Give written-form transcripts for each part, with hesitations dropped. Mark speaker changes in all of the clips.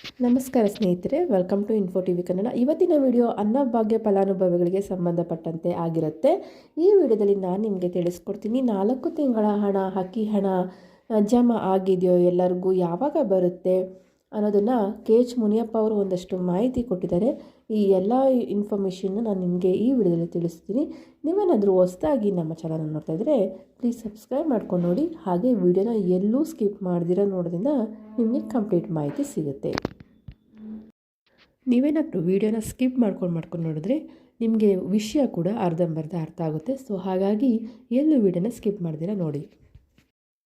Speaker 1: ನಮಸ್ಕಾರ ಸ್ನೇಹಿತರೆ, welcome to Info TV Kannada. ಇವತ್ತಿನ ವಿಡಿಯೋ ಅನ್ನಭಾಗ್ಯ ಫಲಾನುಭವಿಗಳಿಗೆ ಸಂಬಂಧಪಟ್ಟಂತೆ ಆಗಿರುತ್ತೆ. ಈ ವಿಡಿಯೋದಲ್ಲಿ ನಾನು ನಿಮಗೆ ತಿಳಿಸ್ಕೊಡ್ತೀನಿ 4 ತಿಂಗಳ ಹಣ, ಅಕ್ಕಿ ಹಣ ಜಮಾ ಆಗಿದೆಯೋ, ಎಲ್ಲರಿಗೂ ಯಾವಾಗ ಬರುತ್ತೆ ಅನ್ನೋದನ್ನು KH ಮುನಿಯಪ್ಪ ಅವರು ಒಂದಷ್ಟು ಮಾಹಿತಿ ಕೊಟ್ಟಿದ್ದಾರೆ. ಈ ಎಲ್ಲ ಇನ್ಫಾರ್ಮೇಷನ್ನ ನಾನು ನಿಮಗೆ ಈ ವಿಡಿಯೋದಲ್ಲಿ ತಿಳಿಸ್ತೀನಿ. ನೀವೇನಾದರೂ ಹೊಸದಾಗಿ ನಮ್ಮ ಚಾನಲ್ ನೋಡ್ತಾ ಇದ್ದರೆ ಪ್ಲೀಸ್ ಸಬ್ಸ್ಕ್ರೈಬ್ ಮಾಡ್ಕೊಂಡು ನೋಡಿ. ಹಾಗೆ ವಿಡಿಯೋನ ಎಲ್ಲೂ ಸ್ಕಿಪ್ ಮಾಡ್ದಿರ ನೋಡೋದ್ರಿಂದ ನಿಮಗೆ ಕಂಪ್ಲೀಟ್ ಮಾಹಿತಿ ಸಿಗುತ್ತೆ. ನೀವೇನಾದರೂ ವೀಡಿಯೋನ ಸ್ಕಿಪ್ ಮಾಡ್ಕೊಂಡು ನೋಡಿದ್ರೆ ನಿಮಗೆ ವಿಷಯ ಕೂಡ ಅರ್ಧಂಬರ್ಧ ಅರ್ಥ ಆಗುತ್ತೆ. ಸೊ ಹಾಗಾಗಿ ಎಲ್ಲೂ ವೀಡಿಯೋನ ಸ್ಕಿಪ್ ಮಾಡ್ದಿರ ನೋಡಿ.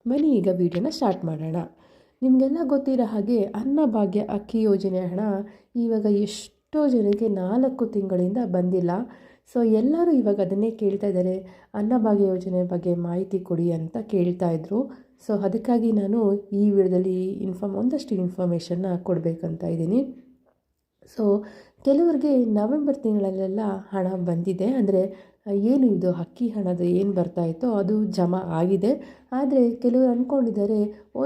Speaker 1: ಬನ್ನಿ ಈಗ ವೀಡಿಯೋನ ಸ್ಟಾರ್ಟ್ ಮಾಡೋಣ. ನಿಮಗೆಲ್ಲ ಗೊತ್ತಿರೋ ಹಾಗೆ ಅನ್ನಭಾಗ್ಯ ಅಕ್ಕಿ ಯೋಜನೆ ಹಣ ಇವಾಗ ಎಷ್ಟೋ ಜನಕ್ಕೆ 4 ತಿಂಗಳಿಂದ ಬಂದಿಲ್ಲ. ಸೊ ಎಲ್ಲರೂ ಇವಾಗ ಅದನ್ನೇ ಕೇಳ್ತಾ ಇದ್ದಾರೆ, ಅನ್ನಭಾಗ್ಯ ಯೋಜನೆ ಬಗ್ಗೆ ಮಾಹಿತಿ ಕೊಡಿ ಅಂತ ಕೇಳ್ತಾ ಇದ್ರು. ಸೊ ಅದಕ್ಕಾಗಿ ನಾನು ಈ ವಿಡಿಯೋದಲ್ಲಿ ಒಂದಷ್ಟು ಇನ್ಫಾರ್ಮೇಷನ್ನ ಕೊಡಬೇಕಂತ ಇದ್ದೀನಿ. ಸೊ ಕೆಲವರಿಗೆ ನವೆಂಬರ್ ತಿಂಗಳಲ್ಲೆಲ್ಲ ಹಣ ಬಂದಿದೆ, ಅಂದರೆ ಏನು ಇದು ಅಕ್ಕಿ ಹಣದ ಏನು ಬರ್ತಾಯಿತ್ತೋ ಅದು ಜಮಾ ಆಗಿದೆ. ಆದರೆ ಕೆಲವರು ಅಂದ್ಕೊಂಡಿದ್ದಾರೆ,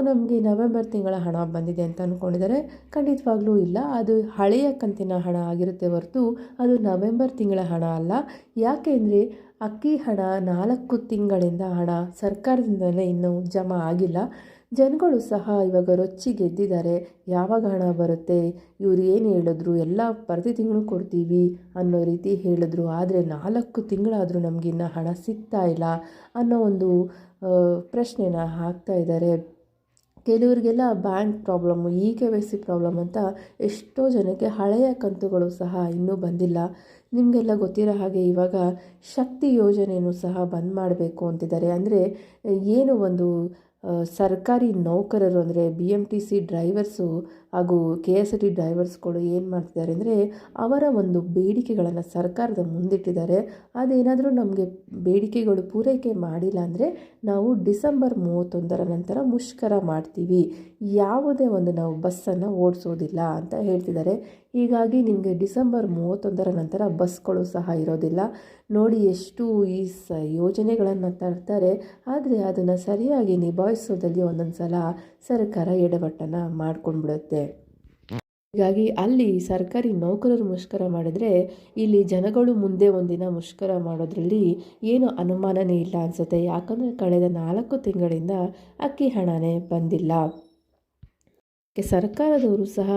Speaker 1: ನಮಗೆ ನವೆಂಬರ್ ತಿಂಗಳ ಹಣ ಬಂದಿದೆ ಅಂತ ಅಂದ್ಕೊಂಡಿದ್ದಾರೆ. ಖಂಡಿತವಾಗ್ಲೂ ಇಲ್ಲ, ಅದು ಹಳೆಯ ಕಂತಿನ ಹಣ ಆಗಿರುತ್ತೆ ಹೊರತು ಅದು ನವೆಂಬರ್ ತಿಂಗಳ ಹಣ ಅಲ್ಲ. ಯಾಕೆ ಅಂದರೆ ಅಕ್ಕಿ ಹಣ 4 ತಿಂಗಳಿಂದ ಹಣ ಸರ್ಕಾರದಿಂದಲೇ ಇನ್ನೂ ಜಮಾ ಆಗಿಲ್ಲ. ಜನಗಳು ಸಹ ಇವಾಗ ರೊಚ್ಚಿಗೆದ್ದಿದ್ದಾರೆ, ಯಾವಾಗ ಹಣ ಬರುತ್ತೆ, ಇವ್ರು ಏನು ಹೇಳಿದ್ರು, ಎಲ್ಲ ಪ್ರತಿ ತಿಂಗಳು ಕೊಡ್ತೀವಿ ಅನ್ನೋ ರೀತಿ ಹೇಳಿದ್ರು. ಆದರೆ 4 ತಿಂಗಳಾದರೂ ನಮಗಿನ್ನ ಹಣ ಸಿಗ್ತಾ ಇಲ್ಲ ಅನ್ನೋ ಒಂದು ಪ್ರಶ್ನೆನ ಹಾಕ್ತಾ ಇದ್ದಾರೆ. ಕೆಲವರಿಗೆಲ್ಲ ಬ್ಯಾಂಕ್ ಪ್ರಾಬ್ಲಮ್ಮು, KYC ಪ್ರಾಬ್ಲಮ್ ಅಂತ ಎಷ್ಟೋ ಜನಕ್ಕೆ ಹಳೆಯ ಕಂತುಗಳು ಸಹ ಇನ್ನೂ ಬಂದಿಲ್ಲ. ನಿಮಗೆಲ್ಲ ಗೊತ್ತಿರೋ ಹಾಗೆ ಇವಾಗ ಶಕ್ತಿ ಯೋಜನೆಯೂ ಸಹ ಬಂದ್ ಮಾಡಬೇಕು ಅಂತಿದ್ದಾರೆ. ಅಂದರೆ ಏನು ಒಂದು ಸರ್ಕಾರಿ ನೌಕರರು ಅಂದರೆ BMTC ಡ್ರೈವರ್ಸು ಹಾಗೂ KSRT ಡ್ರೈವರ್ಸ್ಗಳು ಏನು ಮಾಡ್ತಿದ್ದಾರೆ ಅಂದರೆ ಅವರ ಒಂದು ಬೇಡಿಕೆಗಳನ್ನು ಸರ್ಕಾರದ ಮುಂದಿಟ್ಟಿದ್ದಾರೆ. ಅದೇನಾದರೂ ನಮಗೆ ಬೇಡಿಕೆಗಳು ಪೂರೈಕೆ ಮಾಡಿಲ್ಲ ಅಂದರೆ ನಾವು ಡಿಸೆಂಬರ್ 31 ನಂತರ ಮುಷ್ಕರ ಮಾಡ್ತೀವಿ, ಯಾವುದೇ ಒಂದು ನಾವು ಬಸ್ಸನ್ನು ಓಡಿಸೋದಿಲ್ಲ ಅಂತ ಹೇಳ್ತಿದ್ದಾರೆ. ಹೀಗಾಗಿ ನಿಮಗೆ ಡಿಸೆಂಬರ್ 31 ನಂತರ ಬಸ್ಗಳು ಸಹ ಇರೋದಿಲ್ಲ. ನೋಡಿ ಎಷ್ಟು ಈ ಯೋಜನೆಗಳನ್ನು ತರ್ತಾರೆ, ಆದರೆ ಅದನ್ನು ಸರಿಯಾಗಿ ನಿಭಾಯಿಸೋದಲ್ಲಿ ಒಂದೊಂದು ಸಲ ಸರ್ಕಾರ ಎಡವಟ್ಟನ್ನು ಮಾಡ್ಕೊಂಡ್ಬಿಡುತ್ತೆ. ಹೀಗಾಗಿ ಅಲ್ಲಿ ಸರ್ಕಾರಿ ನೌಕರರು ಮುಷ್ಕರ ಮಾಡಿದರೆ ಇಲ್ಲಿ ಜನಗಳು ಮುಂದೆ ಒಂದಿನ ಮುಷ್ಕರ ಮಾಡೋದ್ರಲ್ಲಿ ಏನು ಅನುಮಾನನೇ ಇಲ್ಲ ಅನಿಸುತ್ತೆ. ಯಾಕಂದರೆ ಕಳೆದ 4 ತಿಂಗಳಿಂದ ಅಕ್ಕಿ ಹಣನೇ ಬಂದಿಲ್ಲ. ಸರ್ಕಾರದವರು ಸಹ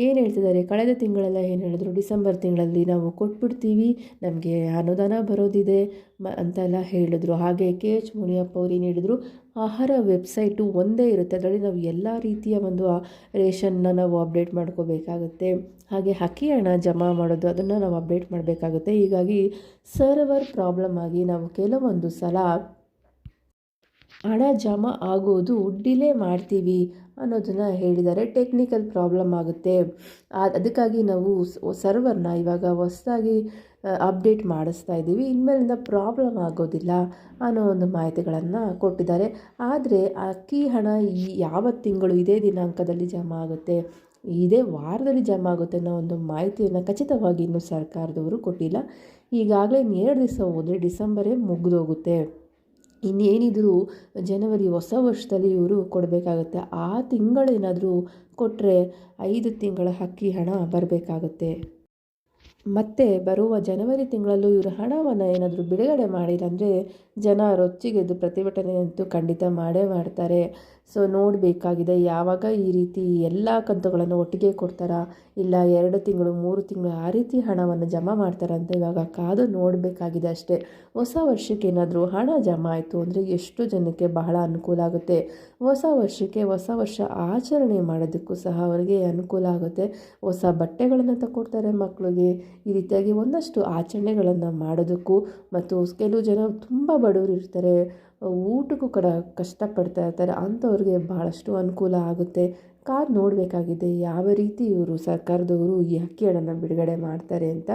Speaker 1: ಏನು ಹೇಳ್ತಿದ್ದಾರೆ, ಕಳೆದ ತಿಂಗಳೆಲ್ಲ ಏನು ಹೇಳಿದ್ರು, ಡಿಸೆಂಬರ್ ತಿಂಗಳಲ್ಲಿ ನಾವು ಕೊಟ್ಬಿಡ್ತೀವಿ, ನಮಗೆ ಅನುದಾನ ಬರೋದಿದೆ ಅಂತೆಲ್ಲ ಹೇಳಿದ್ರು. ಹಾಗೆ KH ಮುನಿಯಪ್ಪ ಅವರು ಏನು ಹೇಳಿದರು, ಆಹಾರ ವೆಬ್ಸೈಟು ಒಂದೇ ಇರುತ್ತೆ, ಅದರಲ್ಲಿ ನಾವು ಎಲ್ಲ ರೀತಿಯ ಒಂದು ರೇಷನ್ನ ನಾವು ಅಪ್ಡೇಟ್ ಮಾಡ್ಕೋಬೇಕಾಗುತ್ತೆ. ಹಾಗೆ ಅಕ್ಕಿ ಹಣ ಜಮಾ ಮಾಡೋದು ಅದನ್ನು ನಾವು ಅಪ್ಡೇಟ್ ಮಾಡಬೇಕಾಗುತ್ತೆ. ಹೀಗಾಗಿ ಸರ್ವರ್ ಪ್ರಾಬ್ಲಮ್ ಆಗಿ ನಾವು ಕೆಲವೊಂದು ಸಲ ಹಣ ಜಮಾ ಆಗೋದು ಡಿಲೇ ಮಾಡ್ತೀವಿ ಅನ್ನೋದನ್ನು ಹೇಳಿದ್ದಾರೆ. ಟೆಕ್ನಿಕಲ್ ಪ್ರಾಬ್ಲಮ್ ಆಗುತ್ತೆ, ಅದಕ್ಕಾಗಿ ನಾವು ಸರ್ವರ್ನ ಇವಾಗ ಹೊಸದಾಗಿ ಅಪ್ಡೇಟ್ ಮಾಡಿಸ್ತಾ ಇದ್ದೀವಿ, ಇನ್ಮೇಲಿಂದ ಪ್ರಾಬ್ಲಮ್ ಆಗೋದಿಲ್ಲ ಅನ್ನೋ ಒಂದು ಮಾಹಿತಿಗಳನ್ನು ಕೊಟ್ಟಿದ್ದಾರೆ. ಆದರೆ ಅಕ್ಕಿ ಹಣ ಯಾವ ತಿಂಗಳು ಇದೇ ದಿನಾಂಕದಲ್ಲಿ ಜಮಾ ಆಗುತ್ತೆ, ಇದೇ ವಾರದಲ್ಲಿ ಜಮಾ ಆಗುತ್ತೆ ಅನ್ನೋ ಒಂದು ಮಾಹಿತಿಯನ್ನು ಖಚಿತವಾಗಿ ಇನ್ನೂ ಸರ್ಕಾರದವರು ಕೊಟ್ಟಿಲ್ಲ. ಈಗಾಗಲೇ 2 ದಿವಸ ಹೋದರೆ ಡಿಸೆಂಬರೇ ಮುಗಿದೋಗುತ್ತೆ. ಇನ್ನೇನಿದ್ರು ಜನವರಿ ಹೊಸ ವರ್ಷದಲ್ಲಿ ಇವರು ಕೊಡಬೇಕಾಗತ್ತೆ. ಆ ತಿಂಗಳೇನಾದರೂ ಕೊಟ್ಟರೆ 5 ತಿಂಗಳ ಅಕ್ಕಿ ಹಣ ಬರಬೇಕಾಗುತ್ತೆ. ಮತ್ತು ಬರುವ ಜನವರಿ ತಿಂಗಳಲ್ಲೂ ಇವರು ಹಣವನ್ನು ಏನಾದರೂ ಬಿಡುಗಡೆ ಮಾಡಿಲ್ಲ ಅಂದರೆ ಜನ ರೊಚ್ಚಿಗೆದ್ದು ಪ್ರತಿಭಟನೆ ಅಂತೂ ಖಂಡಿತ ಮಾಡೇ ಮಾಡ್ತಾರೆ. ಸೊ ನೋಡಬೇಕಾಗಿದೆ, ಯಾವಾಗ ಈ ರೀತಿ ಎಲ್ಲ ಕಂತುಗಳನ್ನು ಒಟ್ಟಿಗೆ ಕೊಡ್ತಾರಾ, ಇಲ್ಲ 2 ತಿಂಗಳು 3 ತಿಂಗಳು ಆ ರೀತಿ ಹಣವನ್ನು ಜಮಾ ಮಾಡ್ತಾರಂತ ಇವಾಗ ಕಾದು ನೋಡಬೇಕಾಗಿದೆ ಅಷ್ಟೇ. ಹೊಸ ವರ್ಷಕ್ಕೆ ಏನಾದರೂ ಹಣ ಜಮಾ ಆಯಿತು ಅಂದರೆ ಎಷ್ಟು ಜನಕ್ಕೆ ಬಹಳ ಅನುಕೂಲ ಆಗುತ್ತೆ. ಹೊಸ ವರ್ಷಕ್ಕೆ ಹೊಸ ವರ್ಷ ಆಚರಣೆ ಮಾಡೋದಕ್ಕೂ ಸಹ ಅವರಿಗೆ ಅನುಕೂಲ ಆಗುತ್ತೆ. ಹೊಸ ಬಟ್ಟೆಗಳನ್ನು ತಗೊಡ್ತಾರೆ ಮಕ್ಕಳಿಗೆ, ಈ ರೀತಿಯಾಗಿ ಒಂದಷ್ಟು ಆಚರಣೆಗಳನ್ನು ಮಾಡೋದಕ್ಕೂ, ಮತ್ತು ಕೆಲವು ಜನ ತುಂಬ ಬಡವರು ಇರ್ತಾರೆ, ಊಟಕ್ಕೂ ಕಷ್ಟಪಡ್ತಾ ಇರ್ತಾರೆ, ಅಂಥವ್ರಿಗೆ ಬಹಳಷ್ಟು ಅನುಕೂಲ ಆಗುತ್ತೆ. ಕಾದು ನೋಡಬೇಕಾಗಿದೆ ಯಾವ ರೀತಿ ಇವರು ಸರ್ಕಾರದವರು ಈ ಅಕ್ಕಿ ಹಣನ ಬಿಡುಗಡೆ ಮಾಡ್ತಾರೆ ಅಂತ.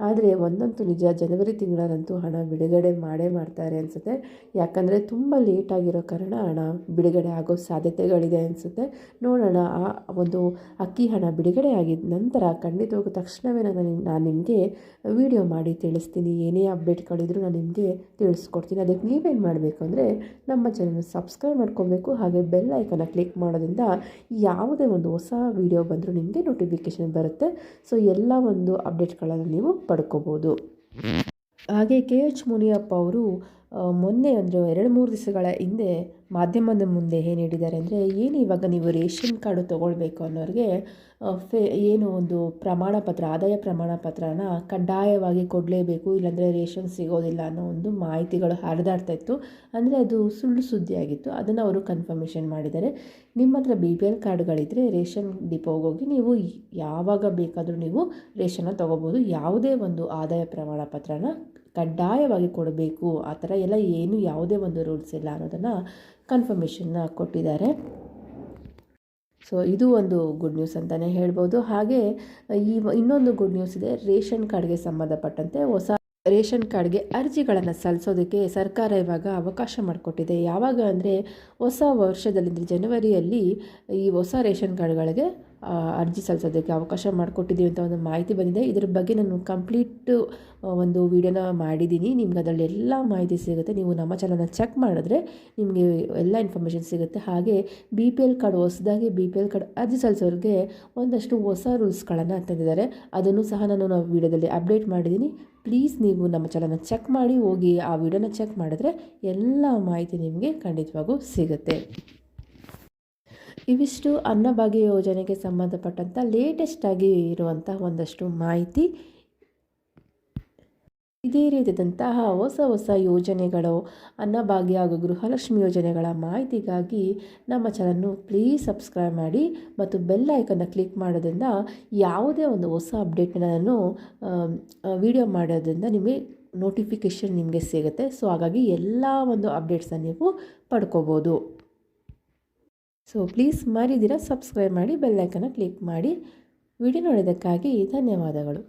Speaker 1: ಆದರೆ ಒಂದಂತೂ ನಿಜ, ಜನವರಿ ತಿಂಗಳಲ್ಲಂತೂ ಹಣ ಬಿಡುಗಡೆ ಮಾಡ್ತಾರೆ ಅನಿಸುತ್ತೆ. ಯಾಕಂದರೆ ತುಂಬ ಲೇಟಾಗಿರೋ ಕಾರಣ ಹಣ ಬಿಡುಗಡೆ ಆಗೋ ಸಾಧ್ಯತೆಗಳಿದೆ ಅನಿಸುತ್ತೆ. ನೋಡೋಣ, ಆ ಒಂದು ಅಕ್ಕಿ ಹಣ ಬಿಡುಗಡೆ ಆಗಿದ ನಂತರ ಖಂಡಿತವಾಗೂ ತಕ್ಷಣವೇ ನಾನು ನಿಮಗೆ ವಿಡಿಯೋ ಮಾಡಿ ತಿಳಿಸ್ತೀನಿ. ಏನೇ ಅಪ್ಡೇಟ್ಗಳಿದ್ರು ನಾನು ನಿಮಗೆ ತಿಳಿಸ್ಕೊಡ್ತೀನಿ. ಅದಕ್ಕೆ ನೀವೇನು ಮಾಡಬೇಕು ಅಂದರೆ ನಮ್ಮ ಚಾನಲ್ನ ಸಬ್ಸ್ಕ್ರೈಬ್ ಮಾಡ್ಕೊಬೇಕು, ಹಾಗೆ ಬೆಲ್ ಐಕನ್ನ ಕ್ಲಿಕ್ ಮಾಡೋದ್ರಿಂದ ಯಾವುದೇ ಒಂದು ಹೊಸ ವಿಡಿಯೋ ಬಂದರೂ ನಿಮಗೆ ನೋಟಿಫಿಕೇಷನ್ ಬರುತ್ತೆ. ಸೊ ಎಲ್ಲ ಒಂದು ಅಪ್ಡೇಟ್ಗಳನ್ನು ನೀವು ಪಡ್ಕೋಬೋದು. ಹಾಗೆ ಕೆ ಎಚ್ ಮುನಿಯಪ್ಪ ಅವರು ಮೊನ್ನೆ ಅಂದರೆ 2-3 ದಿವಸಗಳ ಹಿಂದೆ ಮಾಧ್ಯಮದ ಮುಂದೆ ಏನು ಹೇಳಿದ್ದಾರೆ ಅಂದರೆ, ಏನು ಇವಾಗ ನೀವು ರೇಷನ್ ಕಾರ್ಡು ತೊಗೊಳ್ಬೇಕು ಅನ್ನೋರಿಗೆ ಏನು ಒಂದು ಪ್ರಮಾಣ ಪತ್ರ, ಆದಾಯ ಪ್ರಮಾಣ ಪತ್ರನ ಕಡ್ಡಾಯವಾಗಿ ಕೊಡಲೇಬೇಕು, ಇಲ್ಲಾಂದರೆ ರೇಷನ್ ಸಿಗೋದಿಲ್ಲ ಅನ್ನೋ ಒಂದು ಮಾಹಿತಿಗಳು ಹರಿದಾಡ್ತಾ ಇತ್ತು. ಅಂದರೆ ಅದು ಸುಳ್ಳು ಸುದ್ದಿಯಾಗಿತ್ತು. ಅದನ್ನು ಅವರು ಕನ್ಫರ್ಮೇಷನ್ ಮಾಡಿದ್ದಾರೆ. ನಿಮ್ಮ ಹತ್ರ BPL ಕಾರ್ಡ್ಗಳಿದ್ದರೆ ರೇಷನ್ ಡಿಪೋಗೆ ಹೋಗಿ ನೀವು ಯಾವಾಗ ಬೇಕಾದರೂ ನೀವು ರೇಷನ್ನ ತೊಗೋಬೋದು. ಯಾವುದೇ ಒಂದು ಆದಾಯ ಪ್ರಮಾಣ ಪತ್ರನ ಕಡ್ಡಾಯವಾಗಿ ಕೊಡಬೇಕು, ಆ ಥರ ಎಲ್ಲ ಏನು ಯಾವುದೇ ಒಂದು ರೂಲ್ಸ್ ಇಲ್ಲ ಅನ್ನೋದನ್ನು ಕನ್ಫರ್ಮೇಷನ್ನ ಕೊಟ್ಟಿದ್ದಾರೆ. ಸೊ ಇದು ಒಂದು ಗುಡ್ ನ್ಯೂಸ್ ಅಂತಲೇ ಹೇಳ್ಬೋದು. ಹಾಗೆ ಇನ್ನೊಂದು ಗುಡ್ ನ್ಯೂಸ್ ಇದೆ. ರೇಷನ್ ಕಾರ್ಡ್ಗೆ ಸಂಬಂಧಪಟ್ಟಂತೆ ಹೊಸ ರೇಷನ್ ಕಾರ್ಡ್ಗೆ ಅರ್ಜಿಗಳನ್ನು ಸಲ್ಲಿಸೋದಕ್ಕೆ ಸರ್ಕಾರ ಇವಾಗ ಅವಕಾಶ ಮಾಡಿಕೊಟ್ಟಿದೆ. ಯಾವಾಗ ಅಂದರೆ ಹೊಸ ವರ್ಷದಲ್ಲಿ ಜನವರಿಯಲ್ಲಿ ಈ ಹೊಸ ರೇಷನ್ ಕಾರ್ಡ್ಗಳಿಗೆ ಅರ್ಜಿ ಸಲ್ಲಿಸೋದಕ್ಕೆ ಅವಕಾಶ ಮಾಡಿಕೊಟ್ಟಿದ್ದೀವಿ ಅಂತ ಒಂದು ಮಾಹಿತಿ ಬಂದಿದೆ. ಇದ್ರ ಬಗ್ಗೆ ನಾನು ಕಂಪ್ಲೀಟ್ ಒಂದು ವಿಡಿಯೋನ ಮಾಡಿದ್ದೀನಿ. ನಿಮ್ಗೆ ಅದರಲ್ಲಿ ಎಲ್ಲ ಮಾಹಿತಿ ಸಿಗುತ್ತೆ. ನೀವು ನಮ್ಮ ಚಾನಲ್ನ ಚೆಕ್ ಮಾಡಿದ್ರೆ ನಿಮಗೆ ಎಲ್ಲ ಇನ್ಫಾರ್ಮೇಷನ್ ಸಿಗುತ್ತೆ. ಹಾಗೆ BPL ಕಾರ್ಡ್ ಹೊಸದಾಗಿ BPL ಕಾರ್ಡ್ ಅರ್ಜಿ ಸಲ್ಲಿಸೋರಿಗೆ ಒಂದಷ್ಟು ಹೊಸ ರೂಲ್ಸ್ಗಳನ್ನು ತಂದಿದ್ದಾರೆ. ಅದನ್ನು ಸಹ ನಾನು ವಿಡಿಯೋದಲ್ಲಿ ಅಪ್ಡೇಟ್ ಮಾಡಿದ್ದೀನಿ. ಪ್ಲೀಸ್ ನೀವು ನಮ್ಮ ಚಾನಲ್ನ ಚೆಕ್ ಮಾಡಿ ಹೋಗಿ ಆ ವಿಡಿಯೋನ ಚೆಕ್ ಮಾಡಿದ್ರೆ ಎಲ್ಲ ಮಾಹಿತಿ ನಿಮಗೆ ಖಂಡಿತವಾಗೂ ಸಿಗುತ್ತೆ. ಇವಿಷ್ಟು ಅನ್ನಭಾಗ್ಯ ಯೋಜನೆಗೆ ಸಂಬಂಧಪಟ್ಟಂಥ ಲೇಟೆಸ್ಟಾಗಿ ಇರುವಂಥ ಒಂದಷ್ಟು ಮಾಹಿತಿ. ಇದೇ ರೀತಿಯಾದಂತಹ ಹೊಸ ಯೋಜನೆಗಳು, ಅನ್ನಭಾಗ್ಯ ಹಾಗೂ ಗೃಹಲಕ್ಷ್ಮಿ ಯೋಜನೆಗಳ ಮಾಹಿತಿಗಾಗಿ ನಮ್ಮ ಚಾನಲ್ನ ಪ್ಲೀಸ್ ಸಬ್ಸ್ಕ್ರೈಬ್ ಮಾಡಿ ಮತ್ತು ಬೆಲ್ ಐಕನ್ನ ಕ್ಲಿಕ್ ಮಾಡೋದ್ರಿಂದ ಯಾವುದೇ ಒಂದು ಹೊಸ ಅಪ್ಡೇಟ್ನ ನಾನು ವಿಡಿಯೋ ಮಾಡೋದ್ರಿಂದ ನಿಮಗೆ ನೋಟಿಫಿಕೇಷನ್ ನಿಮಗೆ ಸಿಗುತ್ತೆ. ಸೊ ಹಾಗಾಗಿ ಎಲ್ಲ ಒಂದು ಅಪ್ಡೇಟ್ಸನ್ನು ನೀವು ಪಡ್ಕೋಬೋದು. ಸೊ ಪ್ಲೀಸ್ ಮರಿದಿರ ಸಬ್ಸ್ಕ್ರೈಬ್ ಮಾಡಿ, ಬೆಲ್ ಐಕನ್ನ ಕ್ಲಿಕ್ ಮಾಡಿ. ವಿಡಿಯೋ ನೋಡೋದಕ್ಕಾಗಿ ಧನ್ಯವಾದಗಳು.